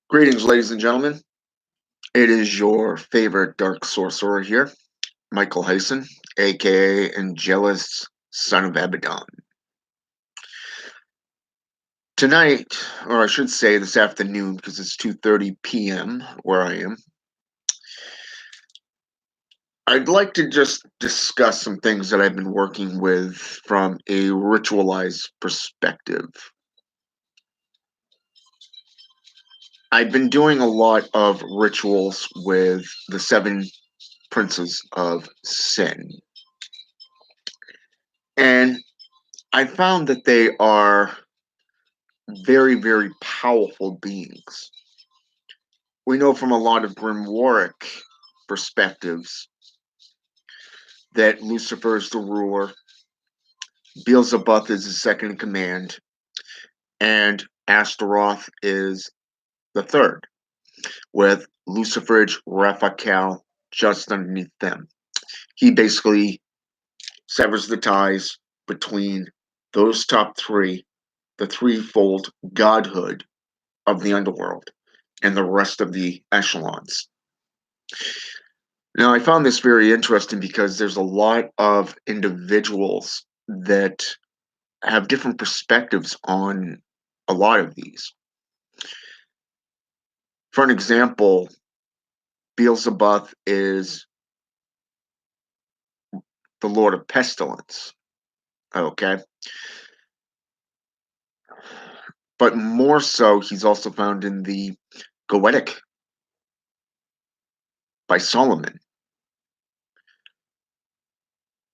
Greetings, ladies and gentlemen. It is your favorite dark sorcerer here, Michael Hyson, aka Angelus, son of Abaddon. Tonight, or I should say this afternoon, because it's 2:30 p.m. where I am, I'd like to just discuss some things that I've been working with from a ritualized perspective. I've been doing a lot of rituals with the seven princes of sin. And I found that they are very, very powerful beings. We know from a lot of Grimoire perspectives that Lucifer is the ruler, Beelzebub is the second in command, and Astaroth is the third, with Lucifer's Raphael just underneath them. He basically severs the ties between those top three, the threefold godhood of the underworld, and the rest of the echelons. Now, I found this very interesting because there's a lot of individuals that have different perspectives on a lot of these. For an example, Beelzebub is the Lord of Pestilence, okay? But more so, he's also found in the Goetic by Solomon.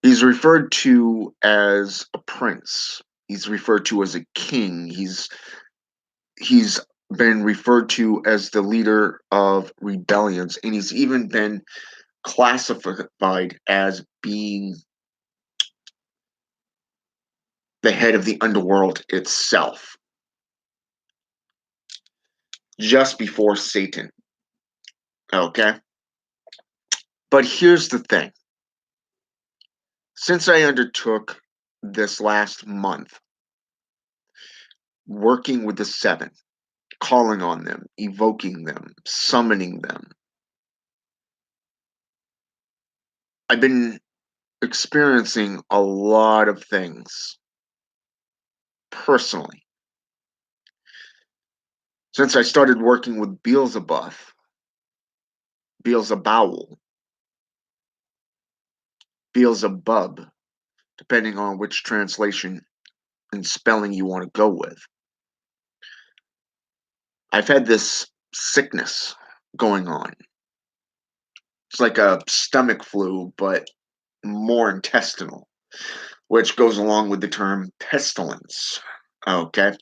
He's referred to as a prince. He's referred to as a king. He's been referred to as the leader of rebellions, and he's even been classified as being the head of the underworld itself, just before Satan. Okay? But here's the thing. Since I undertook this last month working with the seven, calling on them, evoking them, summoning them, I've been experiencing a lot of things personally. Since I started working with Beelzebub, Beelzebub, Beelzebub, depending on which translation and spelling you want to go with. I've had this sickness going on. It's like a stomach flu, but more intestinal, which goes along with the term pestilence. Okay.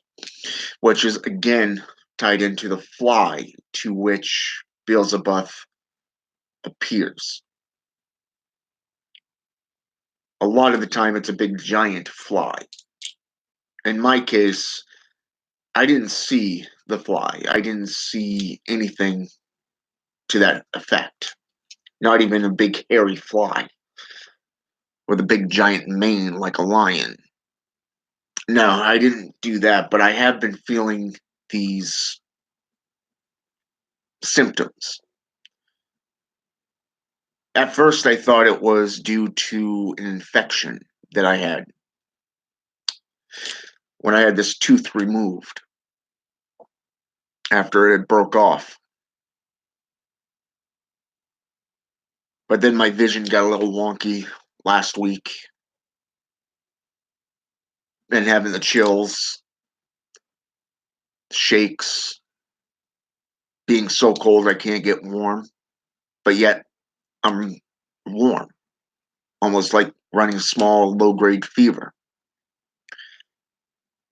Which is again tied into the fly to which Beelzebub appears. A lot of the time, it's a big giant fly. In my case, I didn't see the fly. I didn't see anything to that effect. Not even a big hairy fly with a big giant mane like a lion. No, I didn't do that, but I have been feeling these symptoms. At first, I thought it was due to an infection that I had when I had this tooth removed after it had broke off. But then my vision got a little wonky last week, and having the chills, shakes, being so cold I can't get warm, but yet I'm warm, almost like running a small low grade fever.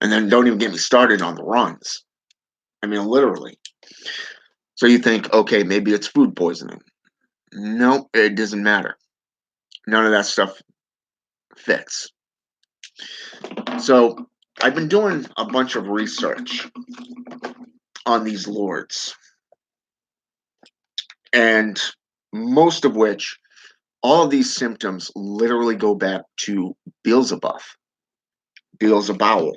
And then don't even get me started on the runs. I mean, literally. So you think, okay, maybe it's food poisoning. Nope, it doesn't matter. None of that stuff fits. So I've been doing a bunch of research on these lords, and most of which, all of these symptoms literally go back to Beelzebub. Beelzebub.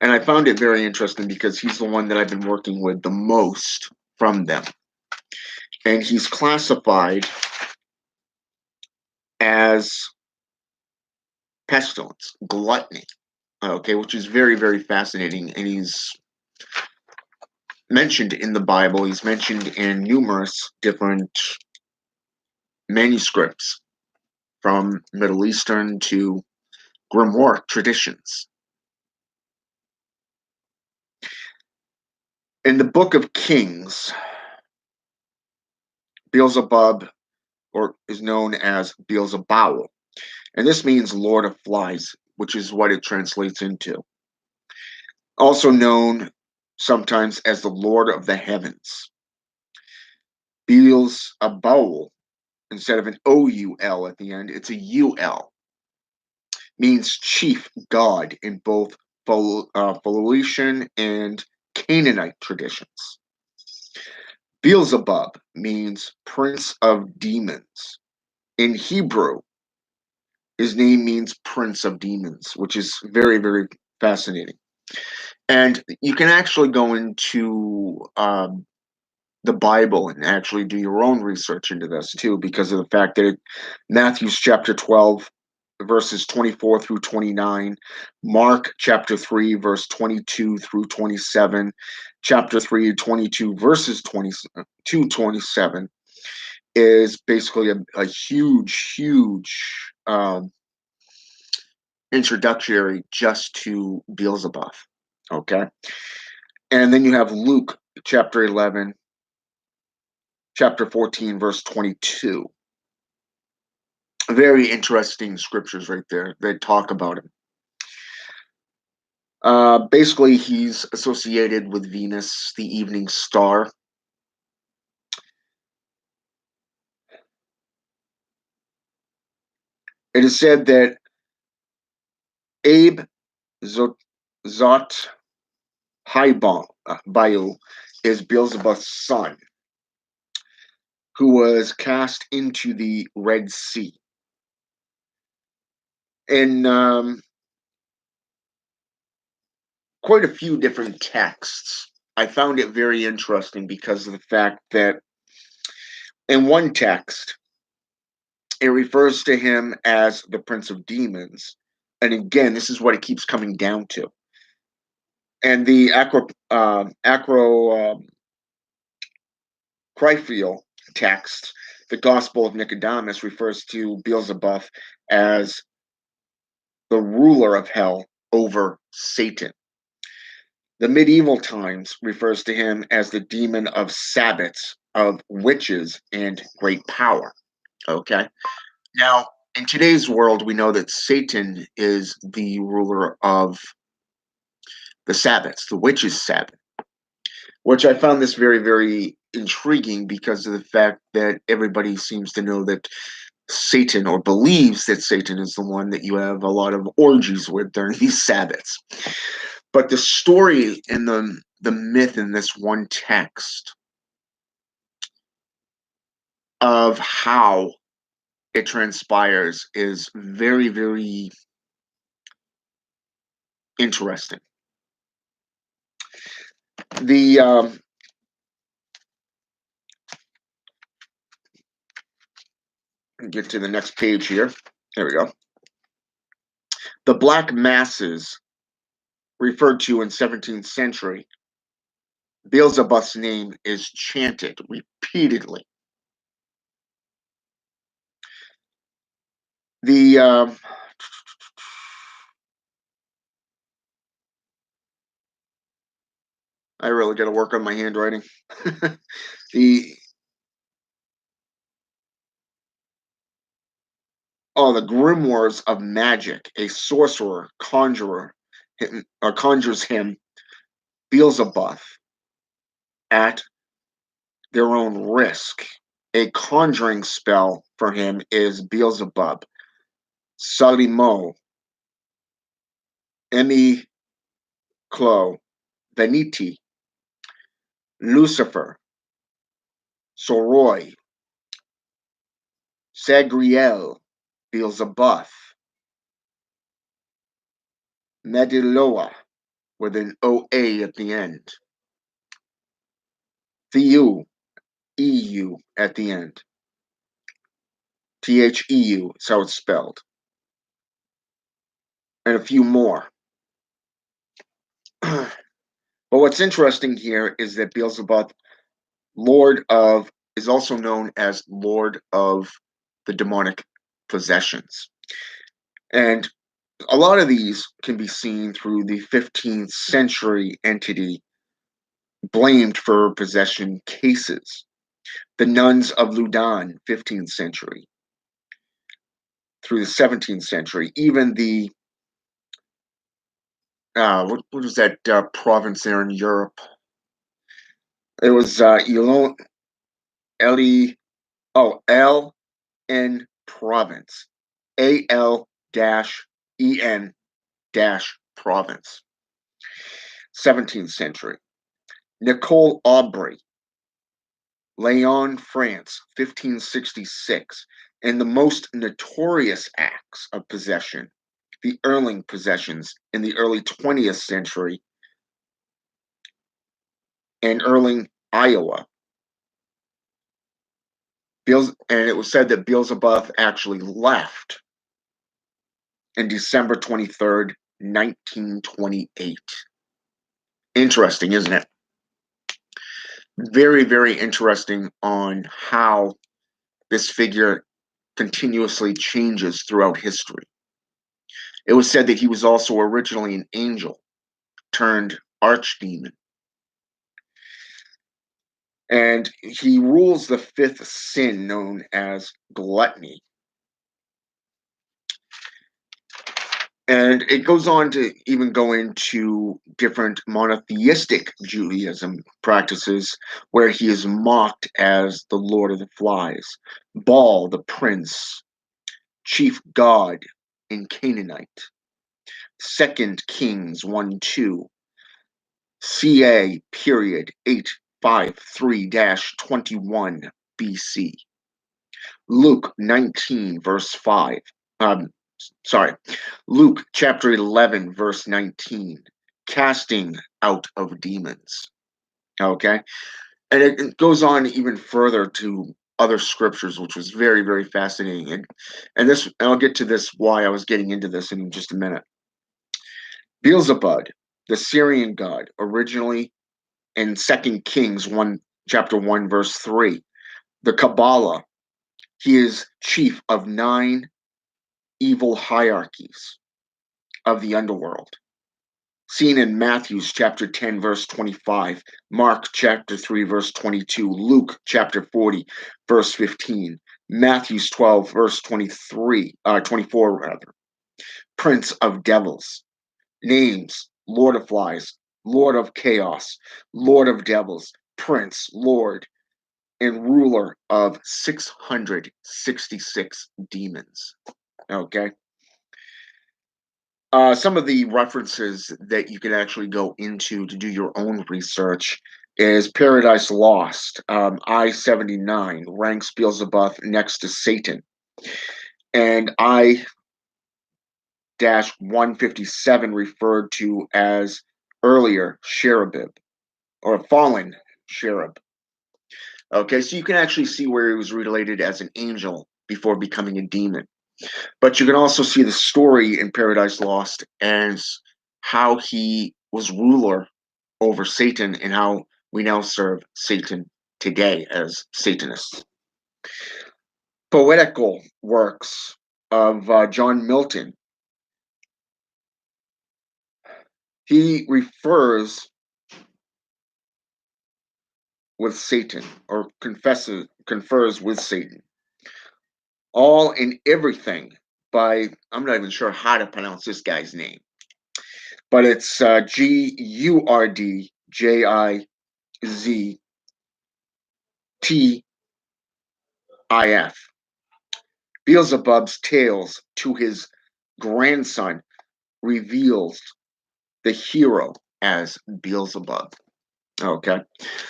And I found it very interesting because he's the one that I've been working with the most from them. And he's classified as pestilence, gluttony, okay, which is very, very fascinating. And he's mentioned in the Bible, he's mentioned in numerous different manuscripts from Middle Eastern to grimoire traditions. In the Book of Kings, Beelzebub, or is known as Beelzebub, and this means Lord of Flies, which is what it translates into. Also known sometimes as the Lord of the Heavens. Beelzebub, instead of an O-U-L at the end, it's a U-L. Means chief god in both Phoenician and Canaanite traditions. Beelzebub means prince of demons. In Hebrew, his name means prince of demons, which is very, very fascinating. And you can actually go into the Bible and actually do your own research into this too, because of the fact that Matthew's chapter 12, verses 24 through 29, Mark chapter 3, verse 22 through 27, chapter 3, 22, verses 22, 27 is basically a huge, huge introductory just to Beelzebub. Okay. And then you have Luke chapter 11, chapter 14, verse 22. Very interesting scriptures right there that talk about him. Basically, he's associated with Venus, the evening star. It is said that Abe Zot Bayu is Beelzebub's son, who was cast into the Red Sea. In quite a few different texts, I found it very interesting because of the fact that in one text, it refers to him as the Prince of Demons. And again, this is what it keeps coming down to. And the Acrocryphal text, the Gospel of Nicodemus, refers to Beelzebub as the ruler of hell over Satan. The medieval times refers to him as the demon of Sabbats, of witches, and great power. Okay. Now, in today's world, we know that Satan is the ruler of the Sabbats, the witches' Sabbath, which I found this very, very intriguing because of the fact that everybody seems to know that Satan, or believes that Satan, is the one that you have a lot of orgies with during these Sabbaths. But the story and the myth in this one text of how it transpires is very, very interesting. The get to the next page here. There we go. The Black Masses, referred to in 17th century, Beelzebub's name is chanted repeatedly. The I really got to work on my handwriting. the the grimoires of magic. A sorcerer conjures him Beelzebub at their own risk. A conjuring spell for him is Beelzebub, Salimo, Emi Clo, Veniti, Lucifer, Soroi, Sagriel, Beelzebub, Mediloa, with an OA at the end. Theu, EU at the end. THEU is how it's spelled. And a few more. But what's interesting here is that Beelzebub, is also known as Lord of the demonic possessions. And a lot of these can be seen through the 15th century entity blamed for possession cases. The nuns of Loudun, 15th century, through the 17th century. Even the, what was that province there in Europe? It was LN province. AL-EN-province. 17th century. Nicole Aubry, Lyon, France, 1566. And the most notorious acts of possession, the Erling possessions in the early 20th century in Erling, Iowa. And it was said that Beelzebub actually left in December 23rd, 1928. Interesting, isn't it? Very, very interesting on how this figure continuously changes throughout history. It was said that he was also originally an angel turned archdemon. And he rules the fifth sin known as gluttony. And it goes on to even go into different monotheistic Judaism practices where he is mocked as the Lord of the Flies, Baal, the prince, chief god in Canaanite, 2 Kings 1-2, CA period 853-21 BC, Luke 19 verse 5. Luke chapter 11 verse 19, casting out of demons. Okay, and it goes on even further to other scriptures, which was very, very fascinating. And I'll get to this, why I was getting into this in just a minute. Beelzebub, the Syrian god, originally in 2 Kings 1, chapter 1, verse 3. The Kabbalah, he is chief of 9 evil hierarchies of the underworld, seen in Matthew's chapter 10, verse 25, Mark chapter 3, verse 22, Luke chapter 40, verse 15, Matthew's 12, verse 24 rather. Prince of devils. Names: Lord of Flies, Lord of Chaos, Lord of Devils, Prince, Lord, and ruler of 666 demons. Okay. Some of the references that you can actually go into to do your own research is Paradise Lost, I-79 ranks Beelzebub next to Satan, and I-157 referred to as earlier Cherubim, or fallen cherub. Okay, so you can actually see where he was related as an angel before becoming a demon. But you can also see the story in Paradise Lost as how he was ruler over Satan and how we now serve Satan today as Satanists. Poetical works of John Milton. He refers with Satan, or confers with Satan. All and Everything by, I'm not even sure how to pronounce this guy's name, but it's Gurdjieff. Beelzebub's tales to his grandson reveals the hero as Beelzebub. Okay,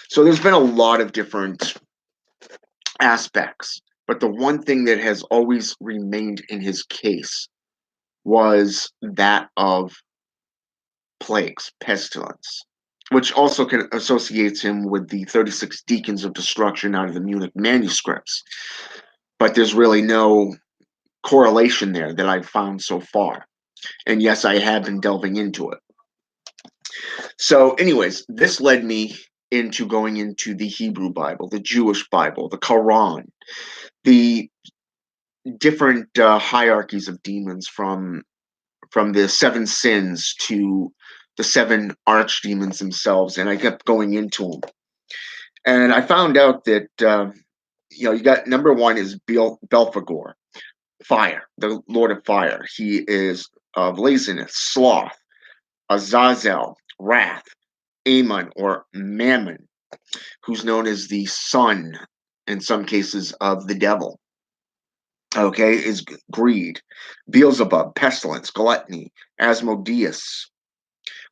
so there's been a lot of different aspects, but the one thing that has always remained in his case was that of plagues, pestilence, which also associates him with the 36 deacons of destruction out of the Munich manuscripts. But there's really no correlation there that I've found so far. And yes, I have been delving into it. So, anyways, this led me into going into the Hebrew Bible, the Jewish Bible, the Quran, the different hierarchies of demons from the seven sins to the seven archdemons themselves, and I kept going into them. And I found out that you got number one is Belphegor, fire, the Lord of Fire. He is of laziness, sloth, Azazel, wrath, Ammon or Mammon, who's known as the son, in some cases, of the devil. Okay, is greed, Beelzebub, pestilence, gluttony, Asmodeus,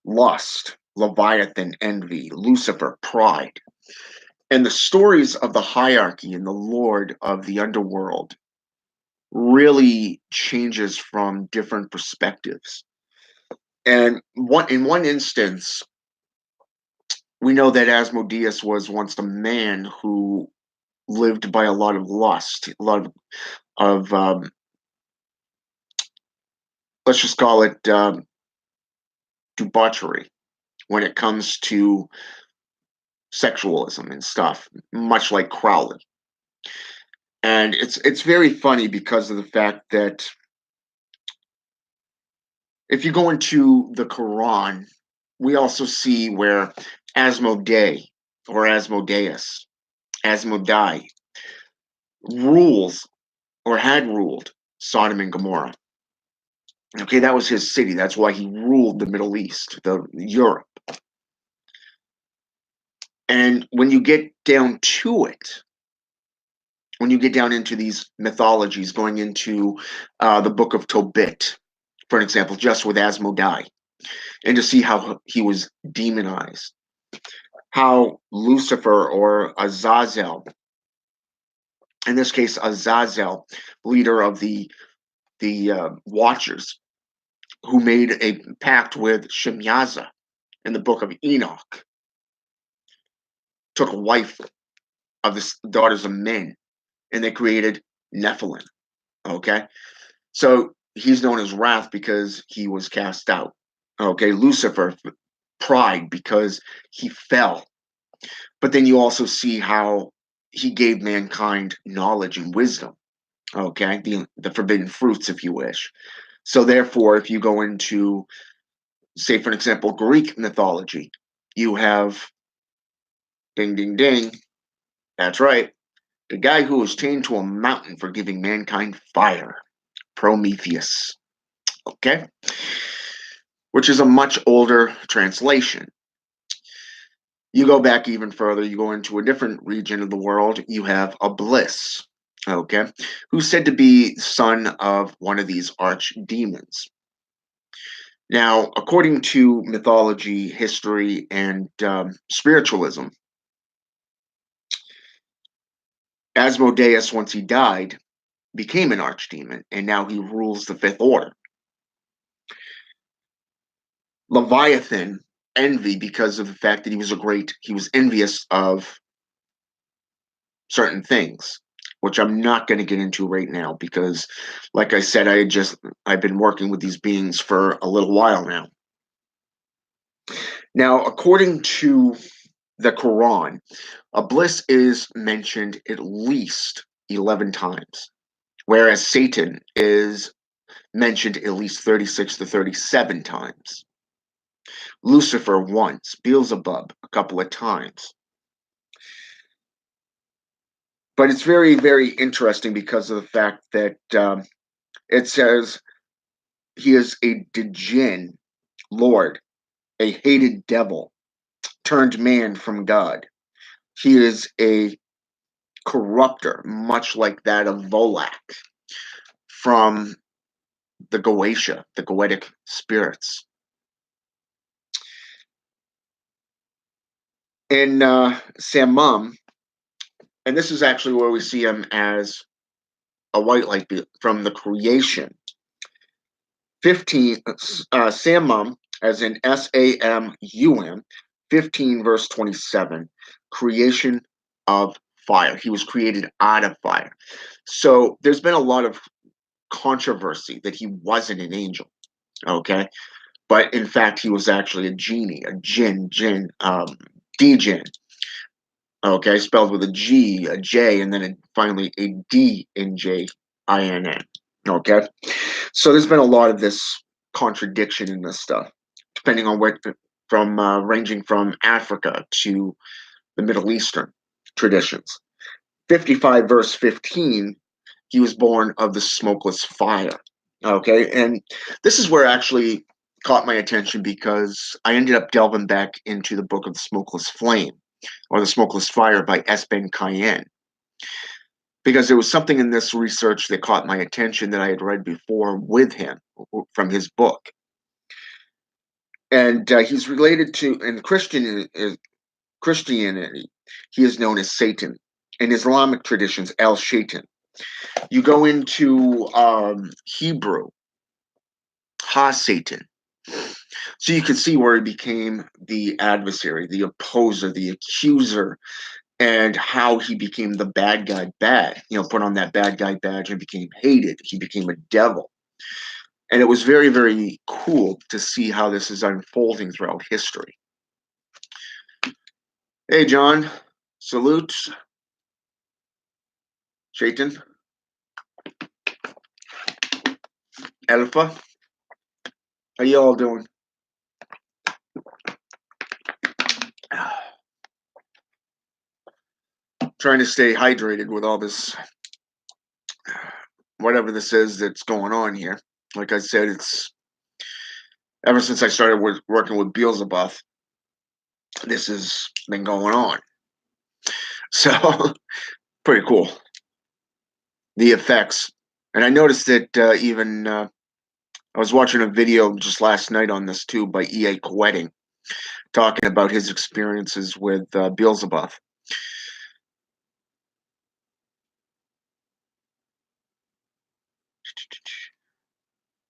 lust, Leviathan, envy, Lucifer, pride. And the stories of the hierarchy and the Lord of the underworld really changes from different perspectives. And in one instance, we know that Asmodeus was once a man who lived by a lot of lust, a lot of let's just call it debauchery when it comes to sexualism and stuff, much like Crowley. And it's very funny because of the fact that if you go into the Quran, we also see where Asmodee or Asmodeus, Asmodai, rules or had ruled Sodom and Gomorrah. Okay, that was his city. That's why he ruled the Middle East, the Europe. And when you get down to it, when you get down into these mythologies, going into the book of Tobit, for an example, just with Asmodai, and to see how he was demonized, how Lucifer or Azazel, in this case Azazel, leader of the Watchers, who made a pact with Shemyaza in the book of Enoch, took a wife of the daughters of men, and they created Nephilim. Okay, so he's known as Wrath because he was cast out. Okay, Lucifer, pride because he fell. But then you also see how he gave mankind knowledge and wisdom. Okay, the forbidden fruits, if you wish. So therefore, if you go into, say, for an example, Greek mythology, you have ding, ding, ding. That's right. The guy who was chained to a mountain for giving mankind fire, Prometheus. Okay? Which is a much older translation. You go back even further, you go into a different region of the world, you have Iblis, okay, who's said to be son of one of these archdemons. Now, according to mythology, history, and spiritualism, Asmodeus, once he died, became an archdemon, and now he rules the Fifth Order. Leviathan, envy because of the fact that he was envious of certain things, which I'm not going to get into right now because, like I said, I've been working with these beings for a little while now. Now, according to the Quran, Iblis is mentioned at least 11 times, whereas Satan is mentioned at least 36 to 37 times. Lucifer once, Beelzebub a couple of times. But it's very, very interesting because of the fact that it says he is a Djinn lord, a hated devil, turned man from God. He is a corrupter, much like that of Volak from the Goetia, the Goetic spirits. In Samum, and this is actually where we see him as a white light from the creation. 15, Samum as in Samun, 15 verse 27, creation of fire. He was created out of fire. So there's been a lot of controversy that he wasn't an angel, okay? But in fact, he was actually a genie, a D-jinn, okay, spelled with a G, a J, and then finally a D-N-J-I-N-N, okay? So there's been a lot of this contradiction in this stuff, depending on what, from ranging from Africa to the Middle Eastern traditions. 55 verse 15, he was born of the smokeless fire. Okay, and this is where it actually caught my attention because I ended up delving back into the book of the Smokeless Flame or the Smokeless Fire by S. Ben Cayenne because there was something in this research that caught my attention that I had read before with him from his book. And he's related to, in Christianity, he is known as Satan. In Islamic traditions, El Shaitan. You go into Hebrew, Ha Satan. So you can see where he became the adversary, the opposer, the accuser, and how he became the bad guy bad. Put on that bad guy badge and became hated. He became a devil. And it was very, very cool to see how this is unfolding throughout history. Hey, John. Salutes. Shaitan. Alpha. How you all doing? Trying to stay hydrated with all this, whatever this is that's going on here. Like I said, it's ever since I started working with Beelzebub, this has been going on. So, pretty cool. The effects. And I noticed that even I was watching a video just last night on this too by E.A. Quetting, talking about his experiences with Beelzebub.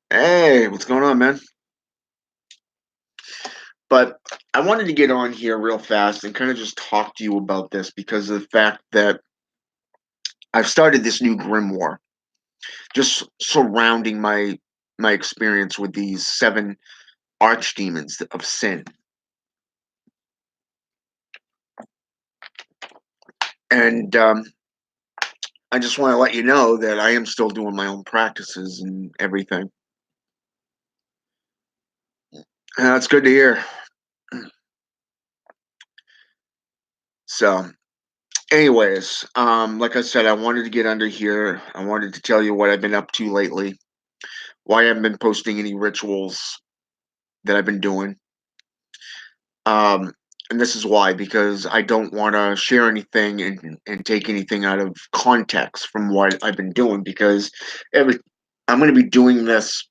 Hey, what's going on, man? But I wanted to get on here real fast and kind of just talk to you about this because of the fact that I've started this new grimoire, just surrounding my experience with these 7 archdemons of sin. And I just want to let you know that I am still doing my own practices and everything. That's good to hear. So, anyways, like I said, I wanted to get under here. I wanted to tell you what I've been up to lately, why I haven't been posting any rituals that I've been doing. And this is why, because I don't want to share anything and take anything out of context from what I've been doing because I'm going to be doing this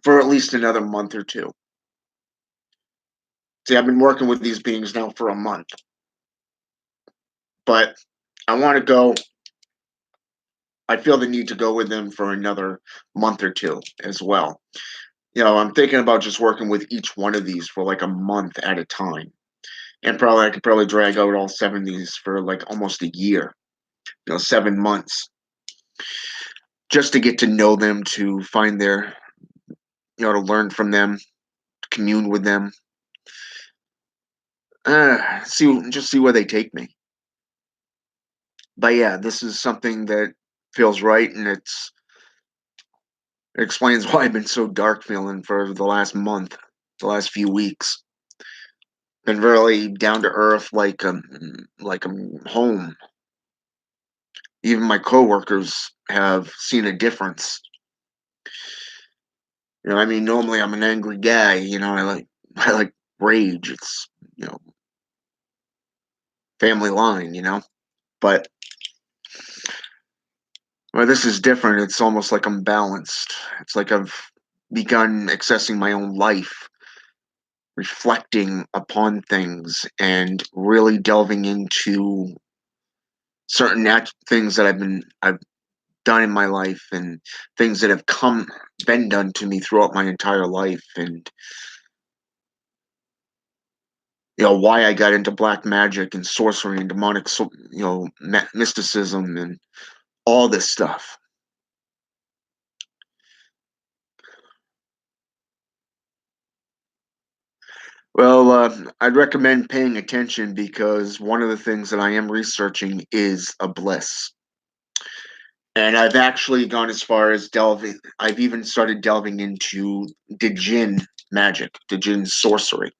for at least another month or two. See, I've been working with these beings now for a month, but I want to go. I feel the need to go with them for another month or two as well. I'm thinking about just working with each one of these for like a month at a time. And probably I could probably drag out all 7 of these for like almost a year, 7 months, just to get to know them, to find their, to learn from them, commune with them, see where they take me. But yeah, this is something that feels right, and it explains why I've been so dark feeling for the last month, the last few weeks. Been really down to earth, like I'm home. Even my coworkers have seen a difference. I mean, normally I'm an angry guy. I like rage. It's family line. But well, this is different. It's almost like I'm balanced. It's like I've begun accessing my own life, reflecting upon things, and really delving into certain things that I've done in my life, and things that have been done to me throughout my entire life, and why I got into black magic and sorcery and demonic, mysticism and all this stuff. Well, I'd recommend paying attention because one of the things that I am researching is a bliss. And I've actually gone as far as I've even started delving into Djinn magic, Djinn sorcery.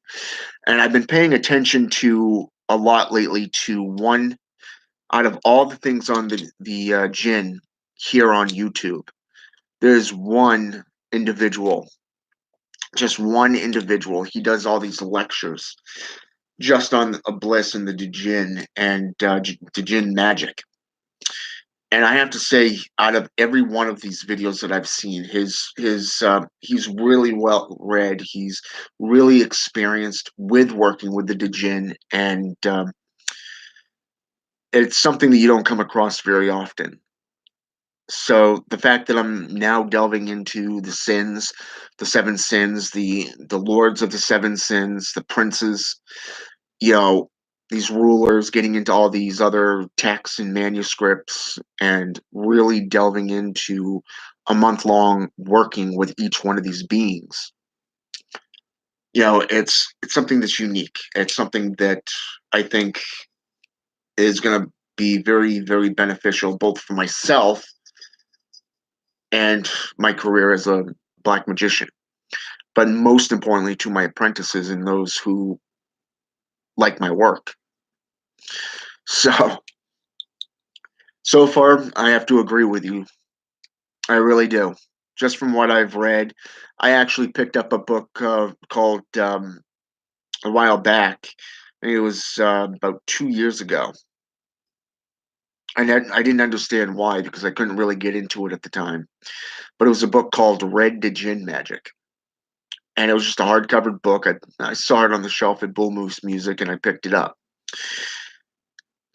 And I've been paying attention to a lot lately to one out of all the things on the Jinn here on YouTube. There's one individual, just one individual. He does all these lectures just on a bliss and the Djinn and Djinn magic. And I have to say, out of every one of these videos that I've seen, he's really well read. He's really experienced with working with the Djinn, and it's something that you don't come across very often. So the fact that I'm now delving into the sins, the seven sins, the lords of the seven sins, the princes, you know, these rulers, getting into all these other texts and manuscripts, and really delving into a month long working with each one of these beings. It's something that's unique. It's something that I think is going to be very, very beneficial both for myself and my career as a black magician, but most importantly to my apprentices and those who like my work. So, so far, I have to agree with you. I really do. Just from what I've read, I actually picked up a book called a while back. It was about 2 years ago. I didn't understand why because I couldn't really get into it at the time. But it was a book called Red Djinn Magic. And it was just a hardcover book. I saw it on the shelf at Bull Moose Music and I picked it up.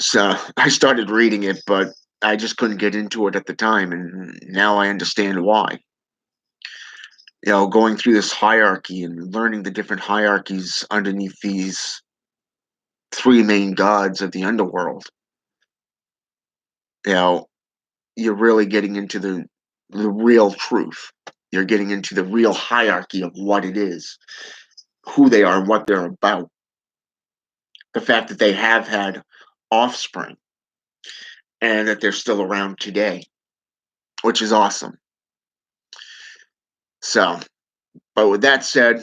So I started reading it, but I just couldn't get into it at the time. And now I understand why. Going through this hierarchy and learning the different hierarchies underneath these three main gods of the underworld, you know, you're really getting into the real truth. You're getting into the real hierarchy of what it is, who they are, and what they're about. The fact that they have had offspring and that they're still around today, which is awesome. So, but with that said,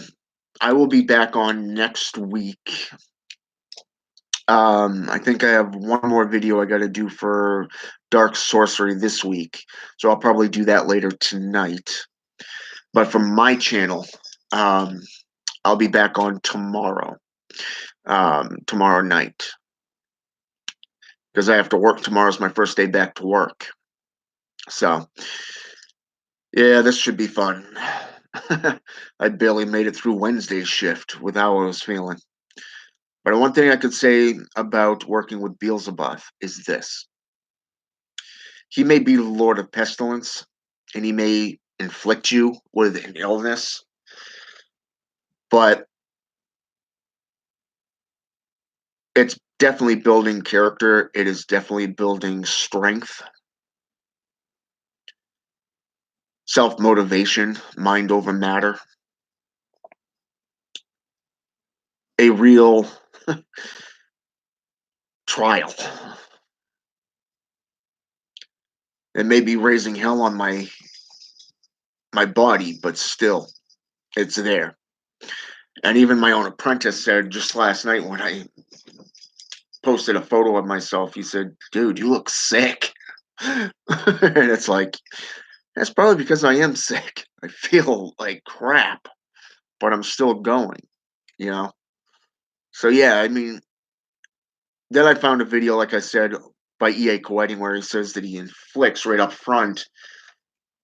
I will be back on next week. I think I have one more video I got to do for Dark Sorcery this week, so I'll probably do that later tonight. But from my channel, um, I'll be back on tomorrow, tomorrow night, because I have to work. Tomorrow's my first day back to work. So, yeah, this should be fun. I barely made it through Wednesday's shift with how I was feeling. But one thing I could say about working with Beelzebub is this. He may be the Lord of Pestilence, and he may inflict you with an illness, but it's definitely building character. It is definitely building strength, self-motivation, mind over matter, a real trial. It may be raising hell on my body, but still, it's there. And even my own apprentice said just last night when I posted a photo of myself, he said, "Dude, you look sick." And it's like, that's probably because I am sick. I feel like crap, but I'm still going, you know? So, yeah, I mean, then I found a video, like I said, by E.A. Koetting where he says that he inflicts right up front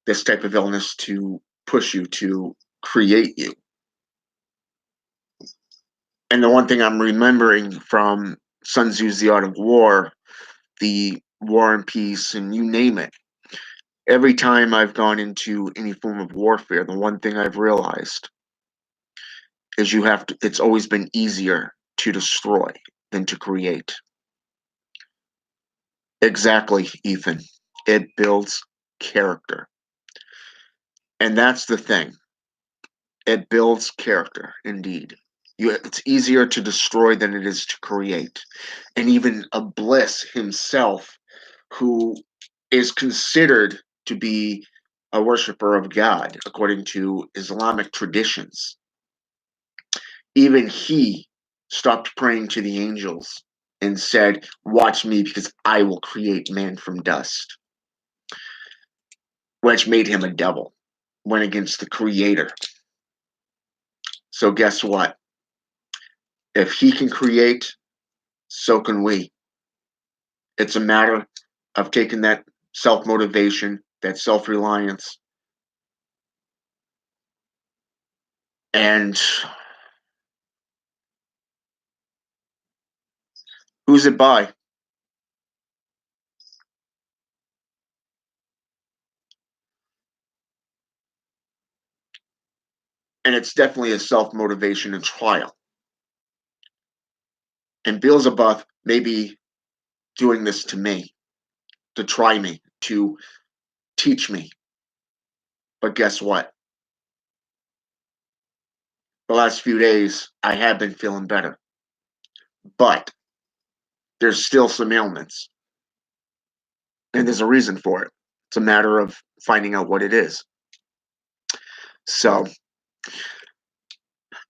this type of illness to push you, to create you. And the one thing I'm remembering from Sun Tzu's The Art of War, the War and Peace, and you name it, every time I've gone into any form of warfare, the one thing I've realized is it's always been easier to destroy than to create. Exactly, Ethan. It builds character. And that's the thing. It builds character, indeed. It's easier to destroy than it is to create. And even Iblis himself, who is considered to be a worshiper of God, according to Islamic traditions, even he stopped praying to the angels and said, "Watch me, because I will create man from dust," which made him a devil, went against the creator. So guess what? If he can create, so can we. It's a matter of taking that self-motivation, that self-reliance, and who's it by? And it's definitely a self-motivation and trial. And Beelzebub may be doing this to me, to try me, to teach me. But guess what? The last few days, I have been feeling better. But there's still some ailments. And there's a reason for it. It's a matter of finding out what it is. So,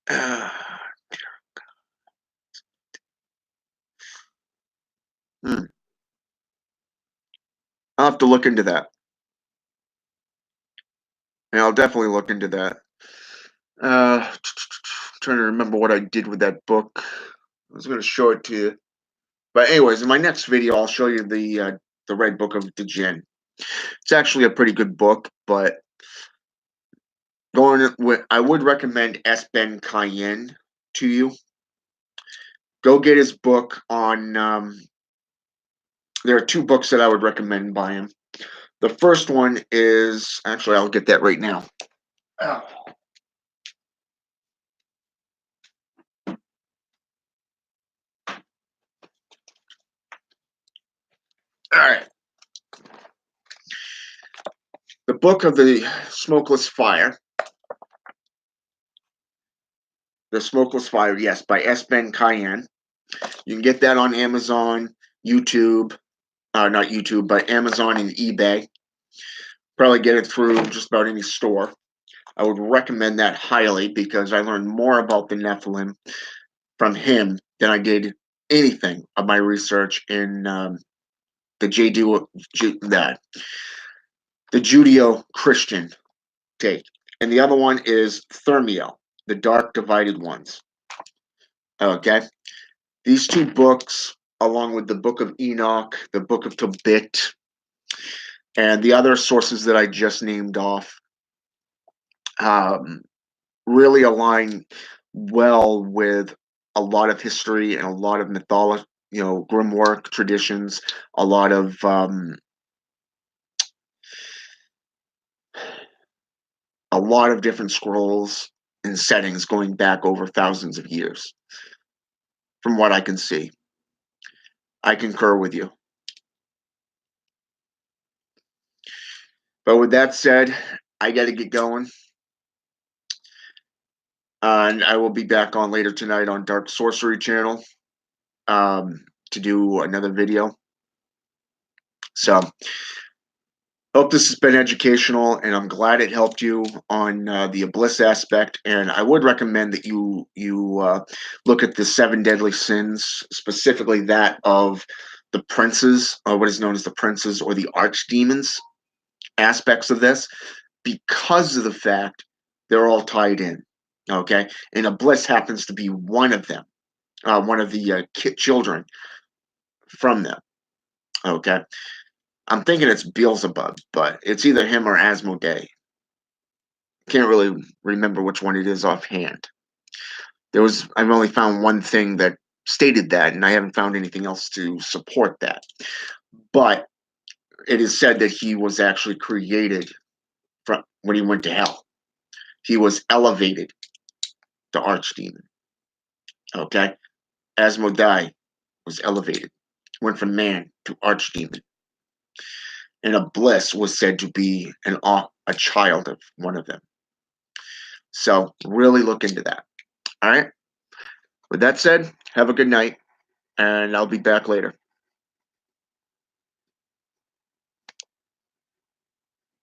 uh, hmm, I'll have to look into that. And I'll definitely look into that. Trying to remember what I did with that book. I was going to show it to you. But anyways, in my next video, I'll show you the Red Book of the Jinn. It's actually a pretty good book, but going with, I would recommend S. Ben Cayenne to you. Go get his book on. There are two books that I would recommend by him. The first one is actually I'll get that right now. Oh. All right. The Book of the Smokeless Fire. The Smokeless Fire, yes, by S. Ben Cayenne. You can get that on Amazon, YouTube, not YouTube, but Amazon and eBay. Probably get it through just about any store. I would recommend that highly because I learned more about the Nephilim from him than I did anything of my research in the the Judeo-Christian take. And the other one is Thermiel, the Dark Divided Ones. Okay? These two books, along with the Book of Enoch, the Book of Tobit, and the other sources that I just named off, um, really align well with a lot of history and a lot of mythology, grimoire traditions, a lot of different scrolls and settings going back over thousands of years. From what I can see, I concur with you. But with that said, I got to get going. And I will be back on later tonight on Dark Sorcery channel to do another video. So, hope this has been educational, and I'm glad it helped you on the Iblis aspect. And I would recommend that you look at the 7 deadly sins, specifically that of the princes, or what is known as the princes or the archdemons aspects of this, because of the fact they're all tied in. Okay, and Iblis happens to be one of them, one of the children from them. Okay, I'm thinking it's Beelzebub, but it's either him or Asmodee. Can't really remember which one it is offhand. I've only found one thing that stated that, and I haven't found anything else to support that. But it is said that he was actually created from when he went to hell. He was elevated to archdemon. Okay, Asmodai was elevated, went from man to archdemon, and a bliss was said to be a child of one of them. So really look into that. All right. With that said, have a good night, and I'll be back later.